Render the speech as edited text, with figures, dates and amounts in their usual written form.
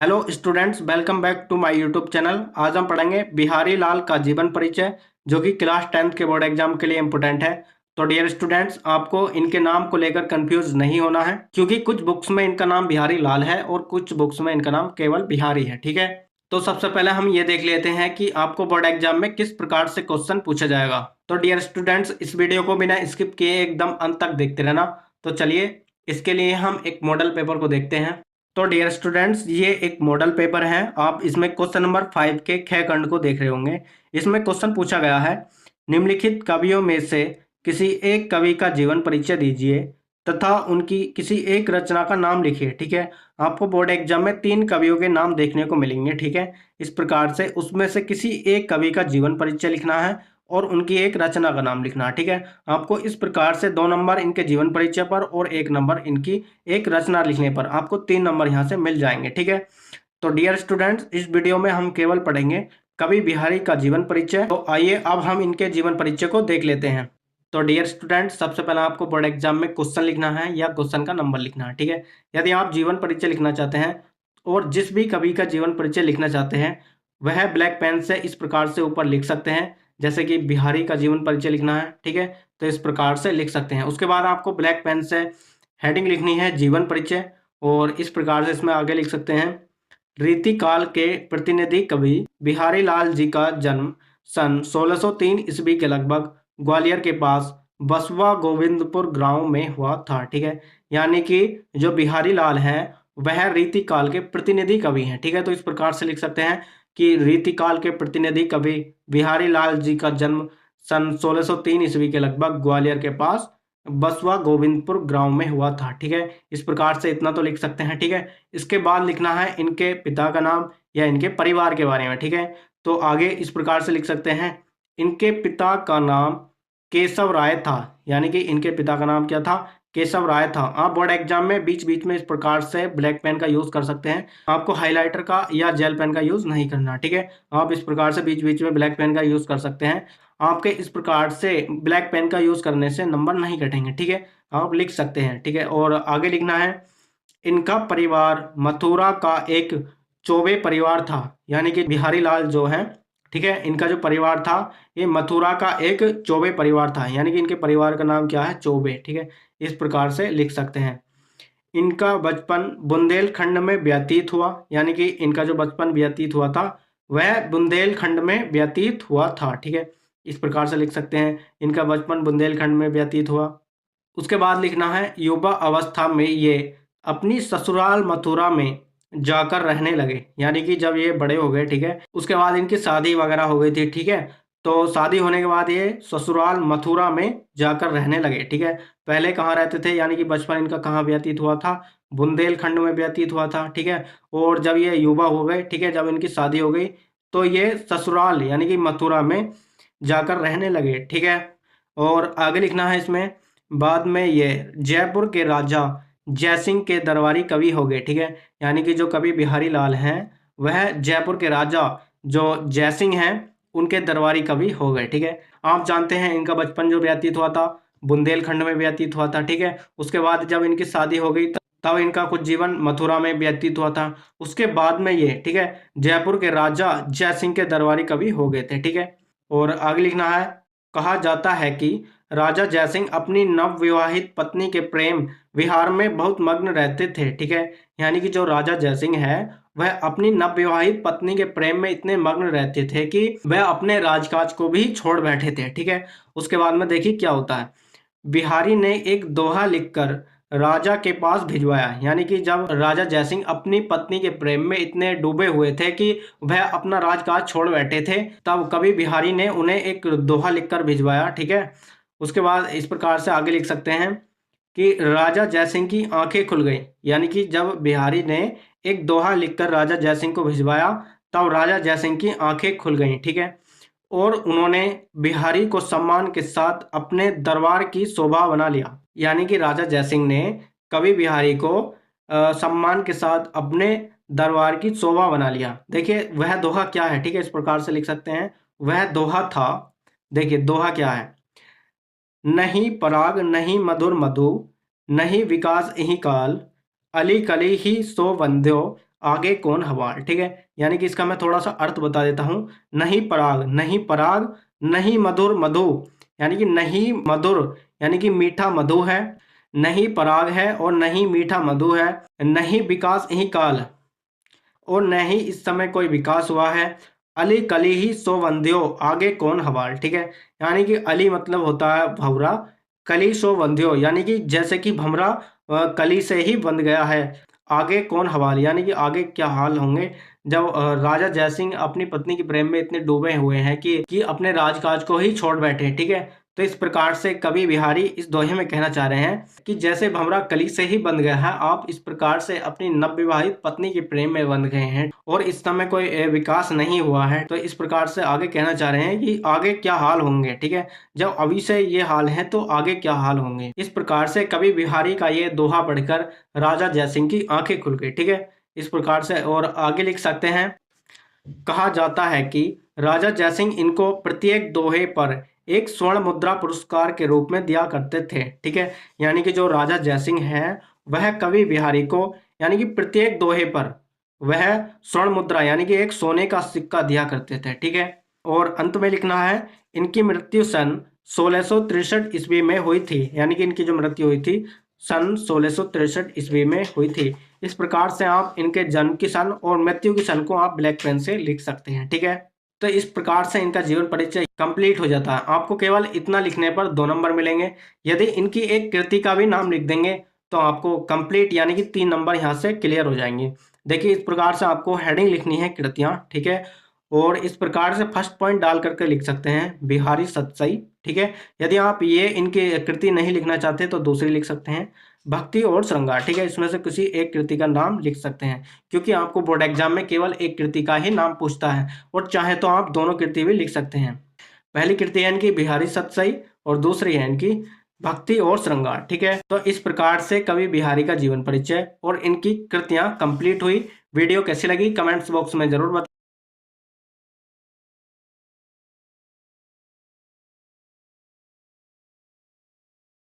Hello students, welcome back to my YouTube channel. आज हम पढ़ेंगे बिहारी लाल का जीवन परिचय, जो कि क्लास 10th के बोर्ड एग्जाम के लिए इम्पोर्टेंट है। तो डियर स्टूडेंट्स, आपको इनके नाम को लेकर कंफ्यूज नहीं होना है, क्योंकि कुछ बुक्स में इनका नाम बिहारी लाल है और कुछ बुक्स में इनका नाम केवल बिहारी है। ठीक है, तो सबसे पहले हम ये देख लेते हैं कि आपको बोर्ड एग्जाम में किस प्रकार से क्वेश्चन पूछा जाएगा। तो डियर स्टूडेंट्स, इस वीडियो को बिना स्किप किए एकदम अंत तक देखते रहना। तो चलिए, इसके लिए हम एक मॉडल पेपर को देखते हैं। तो डियर स्टूडेंट्स, ये एक मॉडल पेपर है। आप इसमें क्वेश्चन नंबर 5 के ख खंड को देख रहे होंगे। इसमें क्वेश्चन पूछा गया है, निम्नलिखित कवियों में से किसी एक कवि का जीवन परिचय दीजिए तथा उनकी किसी एक रचना का नाम लिखिए। ठीक है, आपको बोर्ड एग्जाम में 3 कवियों के नाम देखने को मिलेंगे। ठीक है, इस प्रकार से उसमें से किसी एक कवि का जीवन परिचय लिखना है और उनकी एक रचना का नाम लिखना है। ठीक है, आपको इस प्रकार से 2 नंबर इनके जीवन परिचय पर और 1 नंबर इनकी एक रचना लिखने पर आपको 3 नंबर यहाँ से मिल जाएंगे। ठीक है, तो डियर स्टूडेंट्स, इस वीडियो में हम केवल पढ़ेंगे कवि बिहारी का जीवन परिचय। तो आइए अब हम इनके जीवन परिचय को देख लेते हैं। तो डियर स्टूडेंट्स, सबसे पहले आपको बोर्ड एग्जाम में क्वेश्चन लिखना है या क्वेश्चन का नंबर लिखना है। ठीक है, यदि आप जीवन परिचय लिखना चाहते हैं और जिस भी कवि का जीवन परिचय लिखना चाहते हैं, वह ब्लैक पेन से इस प्रकार से ऊपर लिख सकते हैं, जैसे कि बिहारी का जीवन परिचय लिखना है। ठीक है, तो इस प्रकार से लिख सकते हैं। उसके बाद आपको ब्लैक पेन से हेडिंग लिखनी है जीवन परिचय, और इस प्रकार से इसमें आगे लिख सकते हैं, रीतिकाल के प्रतिनिधि कवि बिहारी लाल जी का जन्म सन 1603 ईस्वी के लगभग ग्वालियर के पास बसवा गोविंदपुर गांव में हुआ था। ठीक है, यानी कि जो बिहारी लाल हैं वह रीतिकाल के प्रतिनिधि कवि हैं। ठीक है, तो इस प्रकार से लिख सकते हैं कि रीतिकाल के प्रतिनिधि कवि बिहारी लाल जी का जन्म सन 1603 ईस्वी के लगभग ग्वालियर के पास बसवा गोविंदपुर गांव में हुआ था। ठीक है, इस प्रकार से इतना तो लिख सकते हैं। ठीक है, इसके बाद लिखना है इनके पिता का नाम या इनके परिवार के बारे में। ठीक है, तो आगे इस प्रकार से लिख सकते हैं, इनके पिता का नाम केशव राय था। यानी कि इनके पिता का नाम क्या था? केशव राय था। आप बोर्ड एग्जाम में बीच बीच में इस प्रकार से ब्लैक पेन का यूज कर सकते हैं, आपको हाइलाइटर का या जेल पेन का यूज नहीं करना। ठीक है, आप इस प्रकार से बीच बीच में ब्लैक पेन का यूज कर सकते हैं। आपके इस प्रकार से ब्लैक पेन का यूज करने से नंबर नहीं कटेंगे। ठीक है, आप लिख सकते हैं। ठीक है, और आगे लिखना है, इनका परिवार मथुरा का एक चौबे परिवार था। यानी कि बिहारी लाल जो है, ठीक है, इनका जो परिवार था ये मथुरा का एक चौबे परिवार था। यानी कि इनके परिवार का नाम क्या है? चौबे। ठीक है, इस प्रकार से लिख सकते हैं। इनका बचपन बुंदेलखंड में व्यतीत हुआ। यानी कि इनका जो बचपन व्यतीत हुआ था वह बुंदेलखंड में व्यतीत हुआ था। ठीक है, इस प्रकार से लिख सकते हैं, इनका बचपन बुंदेलखंड में व्यतीत हुआ। उसके बाद लिखना है, युवा अवस्था में ये अपनी ससुराल मथुरा में जाकर रहने लगे। यानी कि जब ये बड़े हो गए, ठीक है, उसके बाद इनकी शादी वगैरह हो गई थी। ठीक है, तो शादी होने के बाद ये ससुराल मथुरा में जाकर रहने लगे। ठीक है, पहले कहाँ रहते थे? यानी कि बचपन इनका कहाँ व्यतीत हुआ था? बुंदेलखंड में व्यतीत हुआ था। ठीक है, और जब ये युवा हो गए, ठीक है, जब इनकी शादी हो गई, तो ये ससुराल यानी कि मथुरा में जाकर रहने लगे। ठीक है, और आगे लिखना है इसमें, बाद में ये जयपुर के राजा जयसिंह के दरबारी कवि हो गए। ठीक है, यानी कि जो कवि बिहारी लाल हैं वह जयपुर के राजा जो जयसिंह हैं उनके दरबारी कवि हो गए। ठीक है, आप जानते हैं इनका बचपन जो व्यतीत हुआ था बुंदेलखंड में व्यतीत हुआ था। ठीक है, उसके बाद जब इनकी शादी हो गई तब इनका कुछ जीवन मथुरा में व्यतीत हुआ था। उसके बाद में ये, ठीक है, जयपुर के राजा जयसिंह के दरबारी कवि हो गए थे। ठीक है, और आगे लिखना है, कहा जाता है कि राजा जयसिंह अपनी नवविवाहित पत्नी के प्रेम विहार में बहुत मग्न रहते थे। ठीक है, यानी कि जो राजा जयसिंह है वह अपनी नवविवाहित पत्नी के प्रेम में इतने मग्न रहते थे कि वह अपने राजकाज को भी छोड़ बैठे थे। ठीक है, उसके बाद में देखिए क्या होता है, बिहारी ने एक दोहा लिखकर राजा के पास भिजवाया। यानी कि जब राजा जयसिंह अपनी पत्नी के प्रेम में इतने डूबे हुए थे कि वह अपना राजकाज छोड़ बैठे थे, तब कवि बिहारी ने उन्हें एक दोहा लिखकर भिजवाया। ठीक है, उसके बाद इस प्रकार से आगे लिख सकते हैं कि राजा जयसिंह की आंखें खुल गई। यानी कि जब बिहारी ने एक दोहा लिखकर राजा जयसिंह को भिजवाया, तब राजा जयसिंह की आंखें खुल गई। ठीक है, और उन्होंने बिहारी को सम्मान के साथ अपने दरबार की शोभा बना लिया। यानी कि राजा जयसिंह ने कवि बिहारी को सम्मान के साथ अपने दरबार की शोभा बना लिया। देखिए वह दोहा क्या है? ठीक है, इस प्रकार से लिख सकते हैं, वह दोहा था, देखिए दोहा क्या है, नहीं पराग नहीं मधुर मधु, नहीं विकास यही काल, अली कली ही सो वंद्यो, आगे कौन हवाल। ठीक है, यानी कि इसका मैं थोड़ा सा अर्थ बता देता हूँ। नहीं पराग, नहीं पराग, नहीं मधुर मधु, यानी कि नहीं मधुर यानी कि मीठा मधु है, नहीं पराग है और नहीं मीठा मधु है, नहीं विकास ही काल और न ही इस समय कोई विकास हुआ है। अली कली ही सो वंध्यो, आगे कौन हवाल। ठीक है, यानी कि अली मतलब होता है भंवरा, कली सो वंध्यो यानी कि जैसे कि भंवरा कली से ही बंध गया है, आगे कौन हवाल यानी कि आगे क्या हाल होंगे जब राजा जयसिंह अपनी पत्नी के प्रेम में इतने डूबे हुए हैं कि अपने राजकाज को ही छोड़ बैठे। ठीक है, तो इस प्रकार से कवि बिहारी इस दोहे में कहना चाह रहे हैं कि जैसे भंवरा कली से ही बंध गया है, आप इस प्रकार से अपनी नवविवाहित पत्नी के प्रेम में बंध गए हैं और इस समय कोई विकास नहीं हुआ है। तो इस प्रकार से आगे कहना चाह रहे हैं कि आगे क्या हाल होंगे। ठीक है, जब अभी से ये हाल है तो आगे क्या हाल होंगे। इस प्रकार से कवि बिहारी का ये दोहा पढ़कर राजा जयसिंह की आंखें खुल गई। ठीक है, इस प्रकार से और आगे लिख सकते हैं। कहा जाता है कि राजा जयसिंह इनको प्रत्येक दोहे पर एक स्वर्ण मुद्रा पुरस्कार के रूप में दिया करते थे। ठीक है, यानी कि जो राजा जयसिंह है वह कवि बिहारी को यानी कि प्रत्येक दोहे पर वह स्वर्ण मुद्रा यानी कि एक सोने का सिक्का दिया करते थे। ठीक है, और अंत में लिखना है इनकी मृत्यु सन 1663 ईस्वी में हुई थी, यानी कि इनकी जो मृत्यु हुई थी सन 1663 ईस्वी में हुई थी। इस प्रकार से आप इनके जन्म की सन और मृत्यु की सन को आप ब्लैक पेन से लिख सकते हैं। ठीक है, तो इस प्रकार से इनका जीवन परिचय कंप्लीट हो जाता है। आपको केवल इतना लिखने पर 2 नंबर मिलेंगे। यदि इनकी एक कृति का भी नाम लिख देंगे तो आपको कंप्लीट यानी कि 3 नंबर यहाँ से क्लियर हो जाएंगे। देखिए, इस प्रकार से आपको हेडिंग लिखनी है कृतियाँ। ठीक है, और इस प्रकार से फर्स्ट पॉइंट डाल करके लिख सकते हैं बिहारी सतसई। ठीक है, यदि आप ये इनकी कृति नहीं लिखना चाहते तो दूसरी लिख सकते हैं भक्ति और श्रृंगार। ठीक है, इसमें से किसी एक कृति का नाम लिख सकते हैं क्योंकि आपको बोर्ड एग्जाम में केवल एक कृति का ही नाम पूछता है और चाहे तो आप दोनों कृति भी लिख सकते हैं। पहली कृति है इनकी बिहारी सतसई और दूसरी है इनकी भक्ति और श्रृंगार। ठीक है, तो इस प्रकार से कवि बिहारी का जीवन परिचय और इनकी कृतियां कंप्लीट हुई। वीडियो कैसी लगी कमेंट्स बॉक्स में जरूर बताएं।